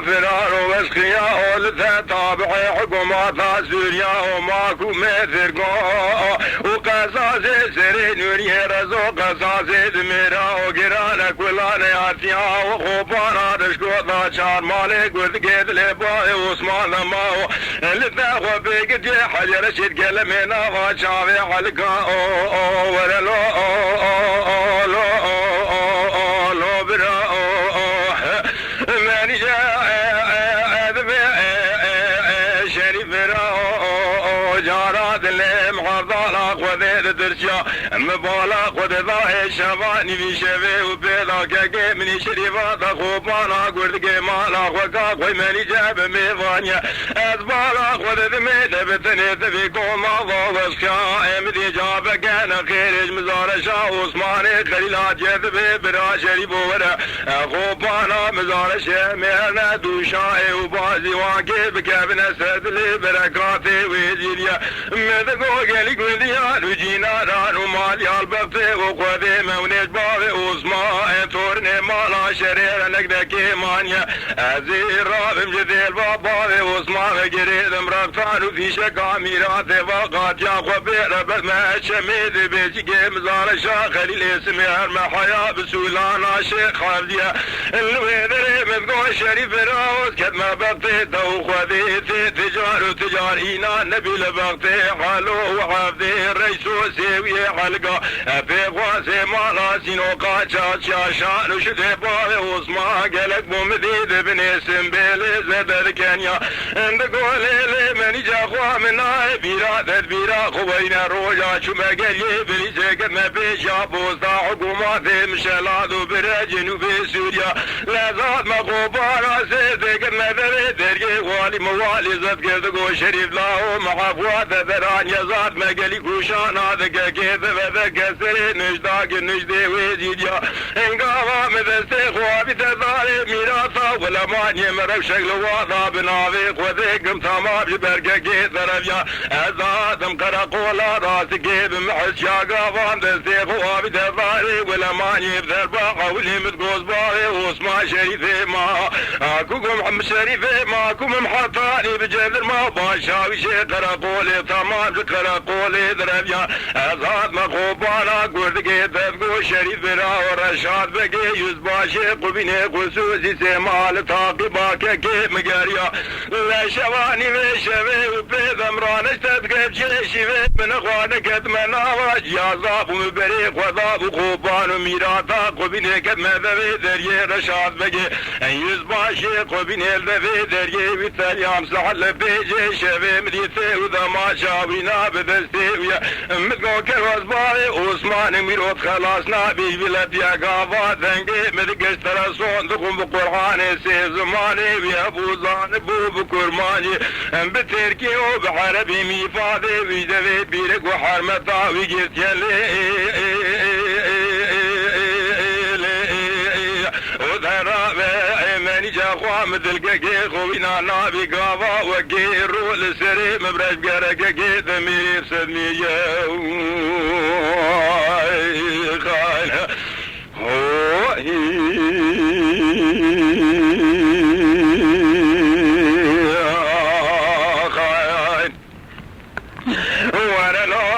فرار واسقياء لتتابع حكومات سوريا وماكو مثل وقصاص سرين وريرز وقصاص دميرا وقرانا كلانا ياتيا وخوبانا دشكوطا شار مالك وذقيد لباي واسمان ذماو لتاخو بيقدي حجر شد قلمينا وشافي حلقا ورلو لو برا ماني جارات المحضرة وذيذ درشا مبالغ وذي شباني في شبه وبيضا كاكي مني شريفات خوبانا قرد مالا وكاك ويماني جاب ميضانيا أزبالا وذي ميت بتني تفي كوما ووسكا امدي جابك انا خيرج مزار شا عثماني خليلا جذبي برا شريف ورا خوبانا مزار شميرنا دوشاي وبازي واكي بكابنا سدلي بركاتي ويزيريا مذكو قالي قلديا وجينا رانو مالي البقتي وقوذي مونيش باوي عثمان تورني مالا شرير نقدكي مانيا ازير رابم جديل باباوي عثمان قريد مرقطان وفي شكا ميراتي وقات ياخو بيربت ما شميد بيجي مزار شا خليل اسمي هرم حياة بسولانا شيخ خالديا الويدري مذكو شريف راوز كدما بقتي توخوذي تجار تجارينا نبي لبقتي حلو وحفظي الرئيس وسيوي حلقة في غواسي مالا سينو قاچا شاشان وشده باوي وصما قلق بمذيد بني سنبيلي زدد كنيا اندقولي لي مني جاخوا مناي بيرا تدبيرا خوينا روجا شما قلي بلي سيكتنا بيشا بوسطا حكوماتي مشلاد وبرا جنوبي سوريا لازاد مقوبانا سيكتنا دري دري والي موالي زد قردقو شريف لاو محافوات دران يزاد مقلي كوشانا ذكا كيف وذكا سري نجداك نجدي ويزيديا انقاما مذستي خوابي تداري ميراثا ولماني مرف شكل واضا بنافيق وذيكم تمام جبركا كي ثرفيا ازادم قرقولا راسي كيف محس شاقا فاندستي خوابي تداري ولماني بذربا قولي متقوز باغي واسما شريفي ما اكوكم محمد شريفي ماكم محطاني بجذر ما باشاوي شي قرقولي تمام قرقولي ذرفيا ازاد مقوبانا قردقي تذكو شريف برا ورشاد بقي يزباشي قبيني قسوسي سيمال تاقباك كي مقاريا لا شواني وشوي وبيض امرانش تذكب جيشي من اخوانك اتمنى واجيا ضاب ومبريق وضاب وقوبان وميراتا قبيني كتما ذوي ذريه رشاد بقي يزباشي قبيني ذوي ذريه بالتالي امسح لبيجي شوي مديثي وذا ما شاوينا بذستي ويا مدقو كرواز باي عثمان ميروت خلاصنا بي بلديا قافا ذنقي مدقش ترسون دقم بقرحاني سي زماني ويا بوزان بو بكرماني بتركي وبحربي ميفادي ويدوي بيرك وحرمتا ويجيت يلي ماني جاخوا مثل كي خوينا نابي قافا وكي رو لسري مبرش قرق كي ثمير سدمية خاينة خاين وانا لا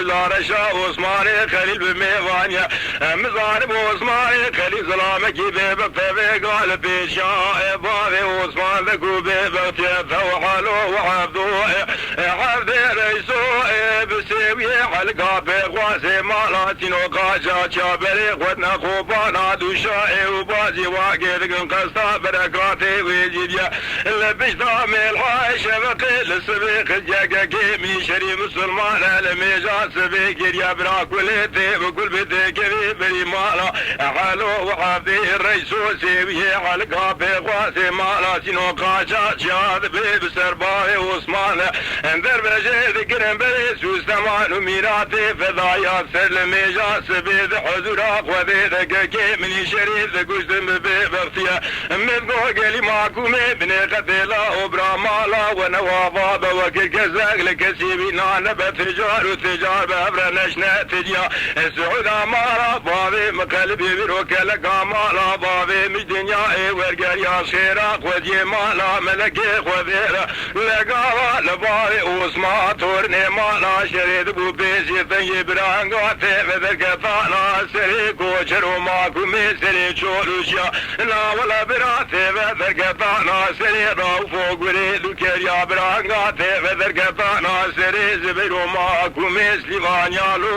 مزار عثماني خليل بميوانيا مزار عثماني خليل سلامك بيبقى قال بيشاء بابي عثمان ذكو بيبقى ثو حلو وحفظوه حفظ ريسوه بسوي حلقة بغوازي مالاتينو قاجا شابري قدنا خوبانا دوشائي وبازي واقيد قنقصتا برقاتي ويجيبيا لبشتا ملحاي شبقي للسبيق الجاقاقي من شري مسلمان الميجان سبيق يا براك وليتي وكل بيتي كبير بري مالا حالو وحافي الرئيسو سيوي حلقة بغوازي مالاتينو قاجا شابري بسرباي وعثمان اندر بجي ذكرن بري سوستمان وميراتي فضايا سلمي جاس بيد حضورا خذي ذكاكي مني شريف ذكوشتم ببغتيا مثقو قلي معكم ابن قتلا وبرا مالا ونوافا وكل كزاق لكسيبنا نبت تجار وتجار بابرا نشنا تجيا السعود امارا بابي مقلبي بروك لك مالا بابي مش دنيا ورقر يا شيراق وجي مالا ملكي خذيرا لقاوا لباري واسما تورني مالا شريد بو بيسي طيب رانقاتي فذلك طانا سري كوشر وماكو ميسري شولوشيا لا ولا براتي فذلك طانا سري راو فوق وريد وكريا برانقاتي فذلك طانا سري زبير وماكو ميسلي فانيالو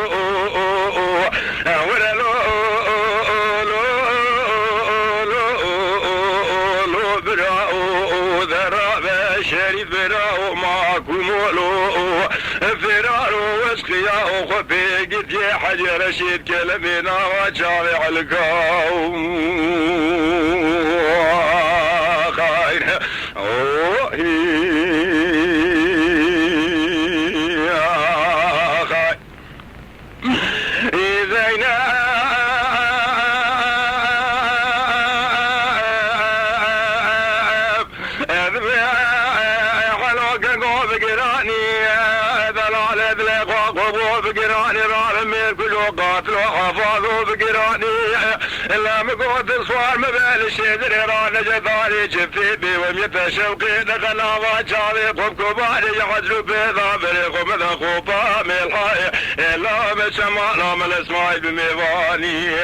ورلو شريف براو معكم ولو فرارو واسقيا وخفي قد يا حج رشيد كلمنا وجاري الكاو خير قاتلوا حفاظوا بقراني إلا مقود صوار مبال الشجر رانا جثاري جفتي بي وميت شوقي دخلنا وجاري قب كباري يحجروا بيضا بريقوا مذا خوبا ملحاي إلا بشمالا من الاسماء بميواني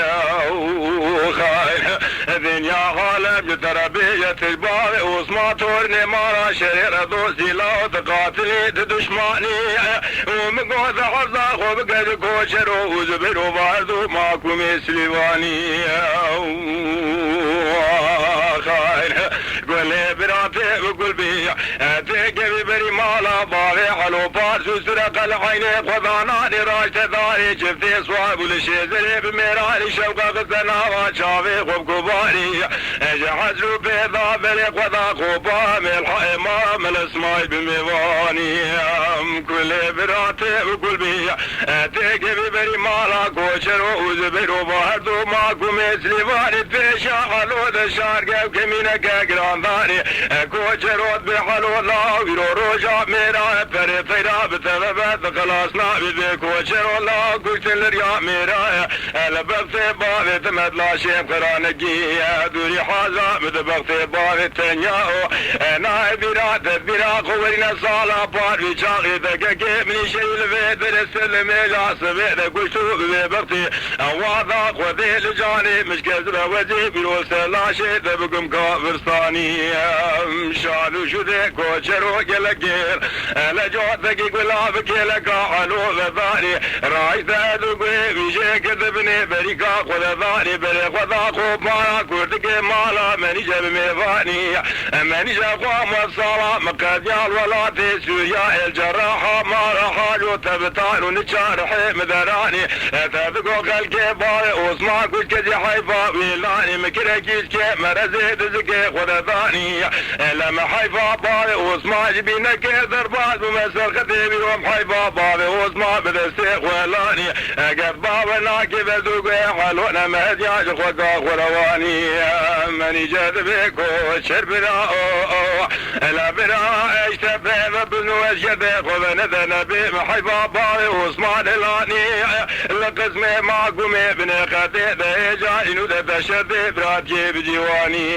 خاير الدنيا غالب جتربية الباري واسمع تورني مارا شرير دوسي لا تقاتلي تدشماني ومقود حفظا خوبك كوشرو وزبرو باردو ماكو مسلواني خاير قولي براتي وقل بيع تيكي بري مالا باري حلو بارسو سرق العيني قضاناني راج تثاري شفتي صواب ولشيزري بميراني شوقا غزنا وشافي خوب كباري جحزلو بيضا بري قضا خوبا ملحق امام الاسماء بميواني كل براتي وقل بيع تيكي بري مالا كوشرو وزبرو باردو ماكو مسلواني بيشا حلو دشارقا وكمينك قرانداني كوشرو بحلو الله ويرو روجا ميرا بري فيرا بتغبت خلاصنا بذي كوشرو الله قلت لريا ميرا لبغتي بابي تمد لا شيب قرانكي دوري حازا مدبغتي بابي تنياو انا بيرا تبيرا قورينا صالا باري شاقي دقاقي مني شي لفيت رسل ميلا سبيت قلتو ببغتي واضح وذي لجاني مش كذبه وزي بيروس لا شي دبقم كافر ثاني شالو شو ذي كوشرو قلقير لجوت ذكي قلابك لك حلو ذاني رايت ذوقي بيجي كذبني بريكا خذ ذاني بريق وذاقو مالا كردك مالا ماني جاب ميفاني ماني جاب قوام الصلاة مقاديال ولا تسويا الجراحة مالا حاجو تبتان ونشارحي مذراني تذكو خلقي باي واسمع كل كذي حيفا ويلاني مكركيش كي مرزي تزكي خذ ذاني لما حيفا باي واسمع جبينك ضربات بمسر خطيبي وم حيفا باي واسمع بدستيق ولاني قد بابا ناكي بذوقي حلونا مهدياج خوكا خرواني ماني جاذبك وشر بنا لا بنا اشتبه مبنو اشيدي خذ نذن بي محيفا باي واسمع دلاني لقسمي معكم ابن خطي ذي جاينو ذا تشدي براتي بجيواني